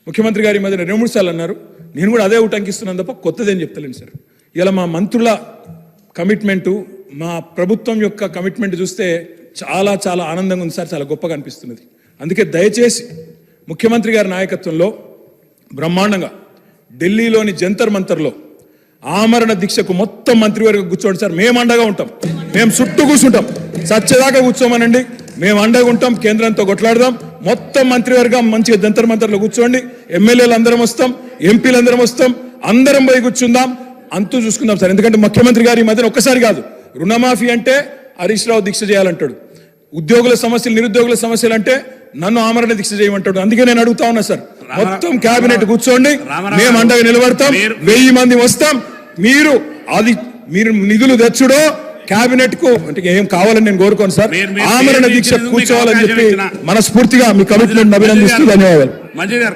ముఖ్యమంత్రి గారి మధ్య 2-3 సార్లు అన్నారు. నేను కూడా అదే ఉటంకిస్తున్నాను తప్ప కొత్తదేం చెప్తలేను సార్. ఇలా మా మంత్రుల కమిట్మెంటు, మా ప్రభుత్వం యొక్క కమిట్మెంట్ చూస్తే చాలా చాలా ఆనందంగా ఉంది సార్, చాలా గొప్పగా అనిపిస్తున్నది. అందుకే దయచేసి ముఖ్యమంత్రి గారి నాయకత్వంలో బ్రహ్మాండంగా ఢిల్లీలోని జంతర్ మంతర్లో ఆమరణ దీక్షకు మొత్తం మంత్రివర్గం కూర్చోండి సార్. మేము అండగా ఉంటాం, మేము చుట్టూ కూర్చుంటాం, సత్యదాకా కూర్చోమనండి, మేము అండగా ఉంటాం. కేంద్రంతో కొట్లాడదాం. మొత్తం మంత్రివర్గం మంచిగా జంతర్ మంతర్లో కూర్చోండి. ఎమ్మెల్యేలు అందరం వస్తాం, ఎంపీలు అందరం వస్తాం, అందరం పోయి కూర్చుందాం, అంతూ చూసుకుందాం సార్. ఎందుకంటే ముఖ్యమంత్రి గారి మధ్యన ఒక్కసారి కాదు, రుణమాఫీ అంటే హరీష్ రావు దీక్ష చేయాలంటాడు, ఉద్యోగుల సమస్యలు నిరుద్యోగుల సమస్యలు అంటే నన్ను ఆమరణ దీక్ష చేయమంటాడు. అందుకే నేను అడుగుతా ఉన్నా సార్, మొత్తం కేబినెట్ కూర్చోండి, మేము అండగా నిలబడతాం, 1000 మంది వస్తాం. మీరు నిధులు తెచ్చుడో కేబినెట్ కు అంటే ఏం కావాలని నేను కోరుకోను సార్. ఆమరణ దీక్ష కూర్చోవాలని చెప్పి మనస్ఫూర్తిగా మీ కమిట్మెంట్ అభినందిస్తూ ధన్యవాదాలు.